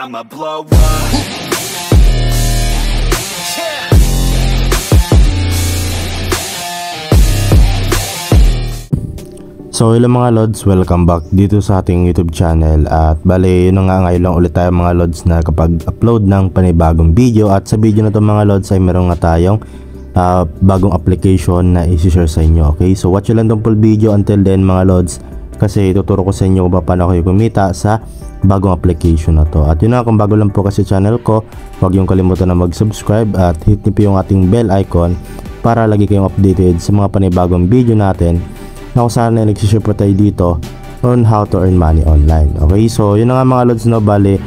I'ma blow up. So hello mga lods, welcome back dito sa ating YouTube channel. At bale yun nga, ngayon lang ulit tayo mga lods na kapag upload ng panibagong video. At sa video na to mga lods ay meron nga tayong bagong application na isi-share sa inyo. Okay, so watch lang tong full video until then mga lods, kasi ituturo ko sa inyo kung paano kayo kumita sa bagong application na to. At yun na, kung bago lang po kasi channel ko, huwag yung kalimutan na mag-subscribe at hit niyo po yung ating bell icon para lagi kayong updated sa mga panibagong video natin na kung saan na nagsishare po tayo dito on how to earn money online. Okay, so yun na nga mga lods, no, bali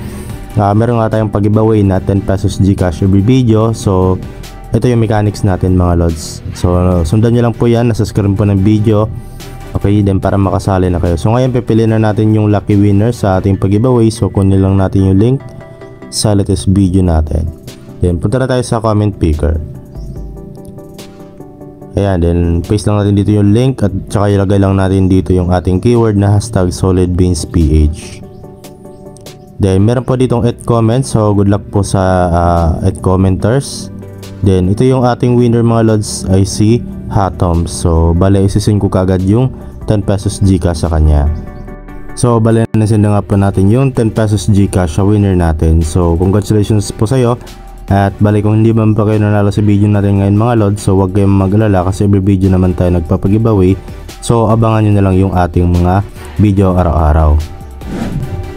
meron nga tayong pag-giveaway na 10 pesos Gcash every video. So ito yung mechanics natin mga lods, so sundan nyo lang po yan, nasa screen po ng video. Okay, then para makasali na kayo. So ngayon pipiliin na natin yung lucky winner sa ating pag-giveaway. So kunin lang natin yung link sa latest video natin, then punta na tayo sa comment picker. Ayan, then paste lang natin dito yung link at saka ilagay lang natin dito yung ating keyword na hashtag solidbeansph. Then meron po ditong 8 comments, so good luck po sa 8 commenters. Then ito yung ating winner mga lods, ay si Hatom. So bale isisin ko kagad yung 10 pesos Gcash sa kanya. So bale nasend nga po natin yung 10 pesos Gcash sa winner natin. So congratulations po sa'yo. At balik, kung hindi man pa kayo nanalo sa video natin ngayon mga lods, so huwag kayong mag-alala kasi every video naman tayo nagpapag-giveaway. So abangan nyo na lang yung ating mga video araw-araw.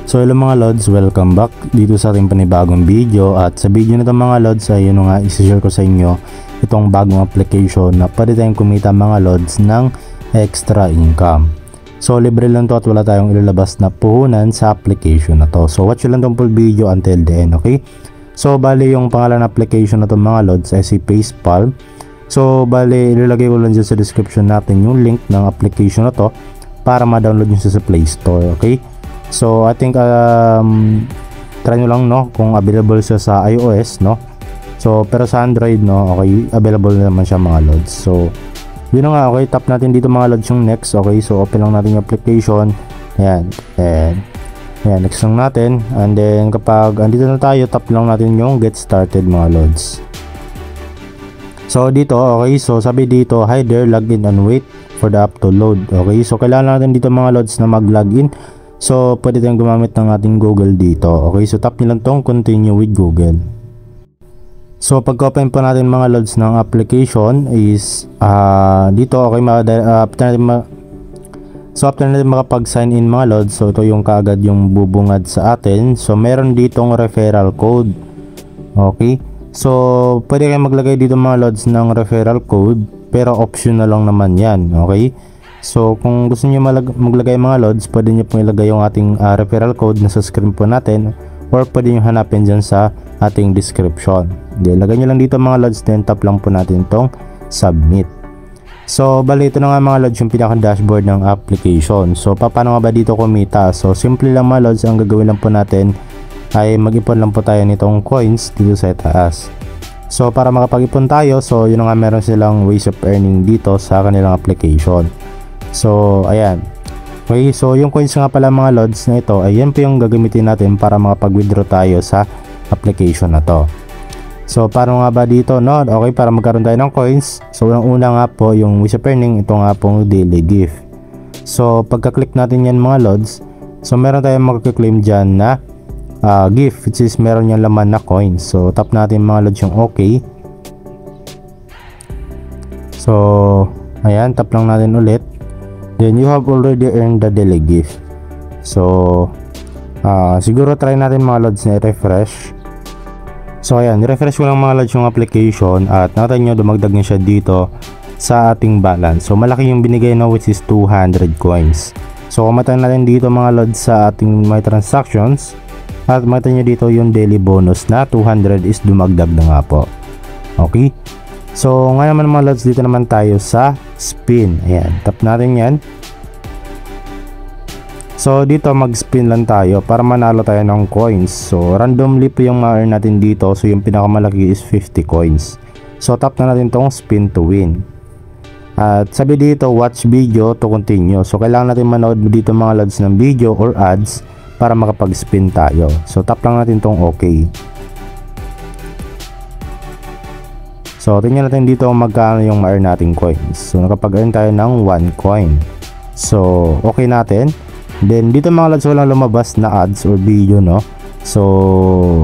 So hello mga lods, welcome back dito sa ating panibagong video. At sa video na ito mga lods ay yun nga, isi-share ko sa inyo itong bagong application na pwede tayong kumita mga lods ng extra income. So libre lang to at wala tayong ilalabas na puhunan sa application na to. So watch lang tong full video until the end, okay? So bali yung pangalan ng application na to mga lods ay si Facepalm. So bali ilalagay ko lang dyan sa description natin yung link ng application na to para ma-download nyo sa Play Store, okay? So I think try nyo lang, no, kung available siya sa iOS, no. So pero sa Android, no, okay, available naman siya mga lods. So yun na nga, okay, tap natin dito mga lods yung next. Okay, so open lang natin yung application. Ayan, ayan, next lang natin. And then kapag andito na tayo, tap lang natin yung get started mga lods. So dito, okay, so sabi dito, hi there, login and wait for the app to load. Okay, so kailangan natin dito mga lods na mag-login. So pwede tayong gumamit ng ating Google dito. Okay, so tap nyo lang tong continue with Google. So pag open po natin mga lods ng application is dito, okay, after natin makapag-sign in mga lods, so ito yung kaagad yung bubungad sa atin. So meron ditong referral code. Okay, so pwede kayong maglagay dito mga lods ng referral code, pero optional lang naman yan. Okay, so kung gusto niyo maglagay mga lods, pwede niyo pong ilagay yung ating referral code na sa screen po natin, or pwede niyo hanapin dyan sa ating description. Then lagay nyo lang dito mga lods, then tap lang po natin itong submit. So bali ito na nga mga lods yung pinaka dashboard ng application. So paano nga ba dito kumita? So simple lang mga lods, ang gagawin lang po natin ay mag-ipon lang po tayo nitong coins dito sa itaas. So para makapag-ipon tayo, so yun nga, meron silang ways of earning dito sa kanilang application. So ayan, okay, so yung coins nga pala mga lods na ito, ayan po yung gagamitin natin para makapag-withdraw tayo sa application na to. So paano nga ba dito, no? Okay, para magkaroon tayo ng coins, so una nga po yung ways of earning, ito nga pong daily gift. So pagka-click natin yan mga lods, so meron tayong magka-claim dyan na gift, which is meron yung laman na coins. So tap natin mga lods yung okay. So ayan, tap lang natin ulit. Then you have already earned the daily gift. So siguro try natin mga lods na refresh. So ayan, refresh ko lang mga lods yung application at nakita nyo dumagdag na siya dito sa ating balance. So malaki yung binigay na, which is 200 coins. So kumatan natin dito mga lods sa ating my transactions at makita nyo dito yung daily bonus na 200 is dumagdag na nga po. Okay, so ngayon naman mga lods, dito naman tayo sa spin. Ayan, tap natin yan. So dito mag-spin lang tayo para manalo tayo ng coins. So randomly po yung ma-earn natin dito. So yung pinakamalaki is 50 coins. So tap na natin tong spin to win. At sabi dito watch video to continue. So kailangan natin manood dito mga lods ng video or ads para makapag-spin tayo. So tap lang natin tong okay. So tingnan natin dito magkano yung ma-earn nating coins. So nakapag-earn tayo ng 1 coin. So okay natin. Then dito mga lods, walang lumabas na ads or video, no. So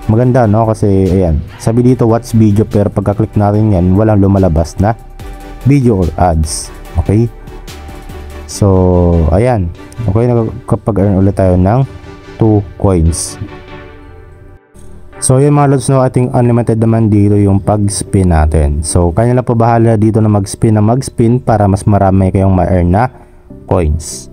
maganda, no, kasi ayan, sabi dito watch video, pero pagka-click natin yan, walang lumalabas na video or ads. Okay, so ayan, okay, nakapag-earn ulit tayo ng 2 coins. So yun mga lods, no, ating unlimited naman dito yung pag-spin natin. So kanya lang po bahala dito na mag-spin para mas marami kayong ma-earn na coins.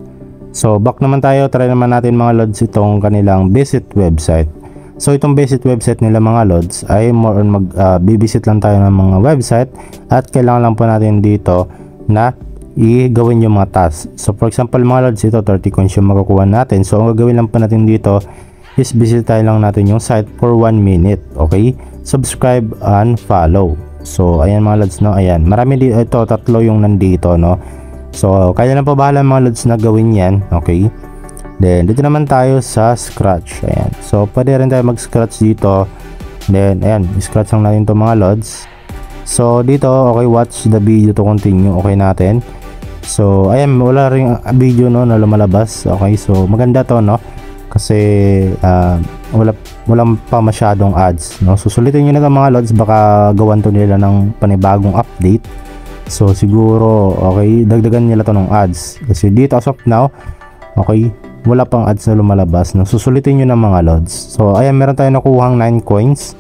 So back naman tayo, try naman natin mga lods itong kanilang visit website. So itong visit website nila mga lods ay more on mag-visit lang tayo ng mga website, at kailangan lang po natin dito na i-gawin yung mga tasks. So for example mga lods, ito 30 coins yung makukuha natin. So ang gagawin lang po natin dito is visit tayo lang natin yung site for 1 minute. Okay, subscribe and follow. So ayan mga lods, no, ayan, marami dito, ito tatlo yung nandito, no. So kaya lang po bahala mga lods na gawin yan. Okay, then dito naman tayo sa scratch. Ayan, so pwede rin tayo mag-scratch dito. Then ayan, scratch lang natin to mga lods. So dito, okay, watch the video to continue. Okay natin. So ayan, wala ring video, no, na lumalabas. Okay, so maganda to, no, kasi walang pa masyadong ads, no. Susulitin nyo na to mga lods, baka gawan to nila ng panibagong update. So siguro okay, dagdagan nila to ng ads, kasi dito as of now, okay, wala pang ads na lumalabas, no. Susulitin nyo na mga lods. So ayan, meron tayo nakuhang 9 coins,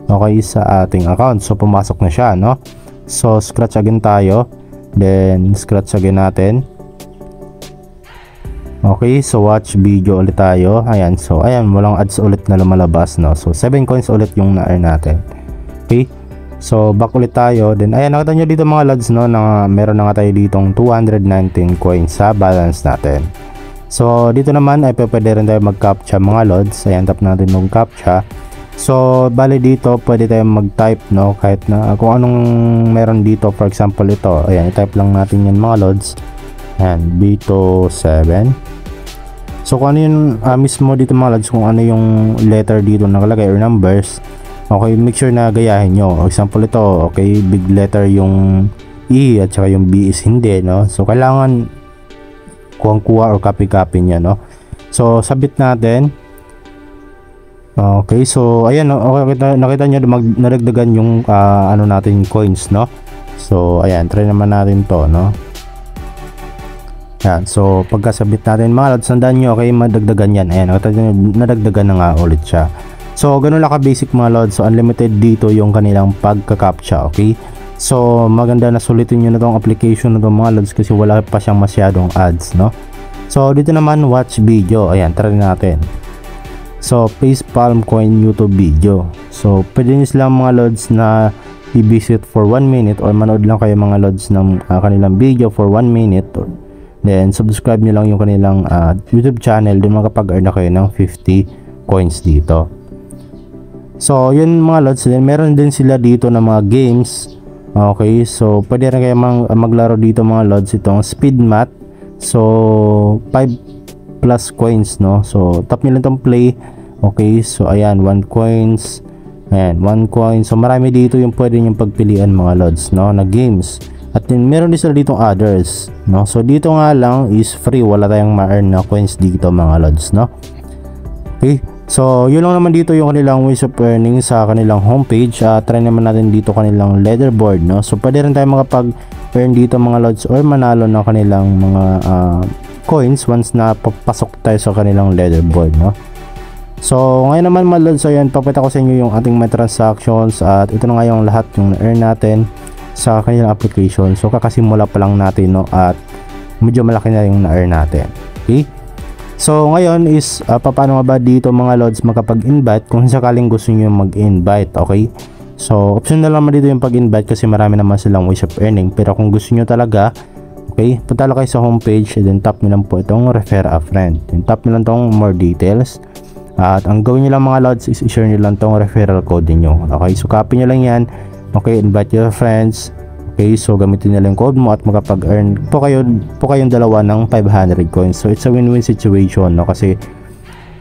okay, sa ating account. So pumasok na siya, no. So scratch again tayo, then scratch again natin. Okay, so watch video ulit tayo. Ayan, so ayan, walang ads ulit na lumalabas, no. So 7 coins ulit yung na-earn natin. Okay, so back ulit tayo. Then ayan, nakita nyo dito mga lods, no, na meron na nga tayo ditong 219 coins sa balance natin. So dito naman ay pwede rin tayo mag-captcha mga lods. Ayan, tap natin yung captcha. So bali dito pwede tayo mag-type, no, kahit na kung anong meron dito. For example ito, ayan, i-type lang natin yan mga lods. Ayan, B27. So kung ano yung mismo dito mga lods, kung ano yung letter dito nakalagay or numbers, okay, make sure na gayahin nyo. For example ito, okay, big letter yung E at saka yung B is hindi, no. So kailangan kuha or copy nya, no. So sabit natin. Okay, so ayan, okay, nakita nyo naragdagan yung ano natin coins, no. So ayan, try naman natin to, no. Yan, so pagkasabit natin mga lods, sandaan nyo, okay, madagdagan yan. Ayan, nadagdagan na nga ulit siya. So ganun lang ka basic mga lods. So unlimited dito yung kanilang pagka-captcha. Okay, so maganda na sulitin nyo na tong application na to mga lods, kasi wala pa siyang masyadong ads, no. So dito naman watch video. Ayan, try natin. So Face Palm Coin YouTube video. So pwede nyo silang mga lods na i-visit for 1 minute, or manood lang kayo mga lods ng kanilang video for 1 minute, or then subscribe nyo lang yung kanilang YouTube channel. Doon makapag-earn na kayo ng 50 coins dito. So yun mga lods. Then meron din sila dito na mga games. Okay, so pwede rin kayo maglaro dito mga lods, itong speed math. So 5 plus coins, no. So tap nyo lang itong play. Okay, so ayan, 1 coins. Ayan, 1 coin. So marami dito yung pwede nyo pagpilian mga lods, no, na games. At then meron din sila ditong others, no. So dito nga lang is free, wala tayong ma-earn na coins dito mga lods, no. Okay, so yun lang naman dito yung kanilang ways of earning sa kanilang homepage. Try naman natin dito kanilang leaderboard, no. So pwede rin tayo makapag-earn dito mga lods, or manalo ng kanilang mga coins once na papasok tayo sa kanilang leaderboard, no. So ngayon naman mga lods, so yan, papakita ko sa inyo yung ating my transactions, at ito na nga yung lahat yung na-earn natin sa kanilang application. So kakasimula pa lang natin, no, at medyo malaki na yung na-earn natin. Okay, so ngayon is paano nga ba dito mga lods makapag-invite kung sakaling gusto niyo mag-invite. Okay, so option na naman dito yung pag-invite, kasi marami naman silang ways of earning. Pero kung gusto niyo talaga, okay, punta lang kayo sa homepage, and then tap nyo lang po itong refer a friend, then tap nyo lang itong more details, at ang gawin nyo lang mga lods is i-share nyo lang itong referral code niyo. Okay, so copy nyo lang yan. Okay, invite your friends. Okay, so gamitin nila yung code mo, at makapag-earn po kayong dalawa ng 500 coins. So it's a win-win situation, no, kasi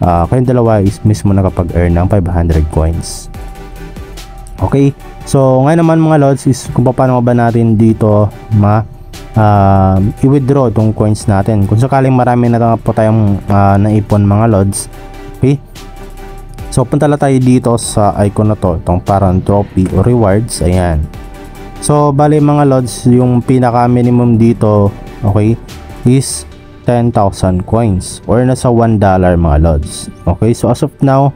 kayong dalawa is mismo nakapag-earn ng 500 coins. Okay, so ngayon naman mga lods is kung paano ba natin dito i-withdraw itong coins natin. Kung sakaling marami na po tayong naipon mga lods. Okay, so punta lang tayo dito sa icon na to, itong parang trophy o rewards. Ayan, so bali mga lods, yung pinaka minimum dito, okay, is 10,000 coins or nasa $1 mga lods. Okay, so as of now,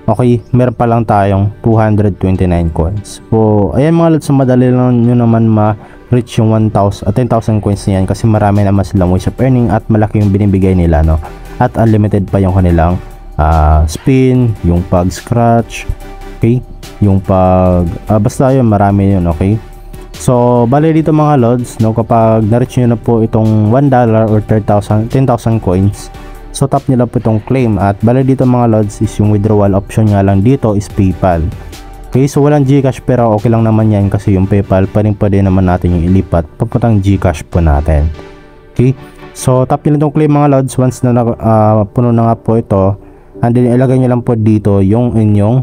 okay, meron pa lang tayong 229 coins. So ayan mga lods, so madali lang nyo naman ma-reach yung 10,000 coins na yan kasi marami naman silang ways of earning at malaki yung binibigay nila, no, at unlimited pa yung kanilang spin, yung pag scratch, okay, yung pag basta yun, marami yun. Okay, so bali dito mga lods, no, kapag na-reach nyo na po itong $1 or 10,000 coins, so tap nyo lang po itong claim. At bali dito mga lods is yung withdrawal option nga lang dito is PayPal. Okay, so walang GCash pero okay lang naman yan kasi yung PayPal pwede naman natin yung ilipat papuntang GCash po natin. Okay, so tap nyo lang itong claim mga lods once na puno na nga po ito, and then ilagay nyo lang po dito yung inyong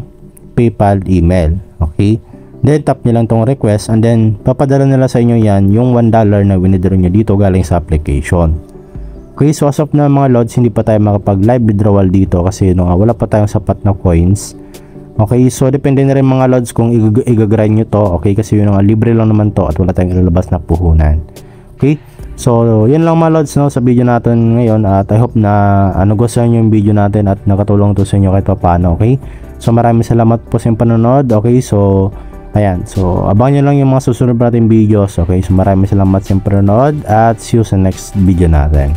PayPal email. Okay, then tap nyo lang itong request and then papadala nila sa inyo yan yung $1 na withdraw nyo dito galing sa application. Okay, so as of na mga lods, hindi pa tayo makapag live withdrawal dito kasi wala pa tayong sapat na coins. Okay, so depende na rin mga lods kung i-grind nyo to. Okay, kasi yun libre lang naman to at wala tayong ilalabas na puhunan. Okay, so yun lang mga lods, no, sa video natin ngayon, at I hope na gustuhan nyo yung video natin at nakatulong to sa inyo kahit pa paano. Okay, so maraming salamat po sa inyong panonood. Okay, so ayan, so abangan nyo lang yung mga susunod natin videos. Okay, so maraming salamat sa inyong panonood at see you sa next video natin.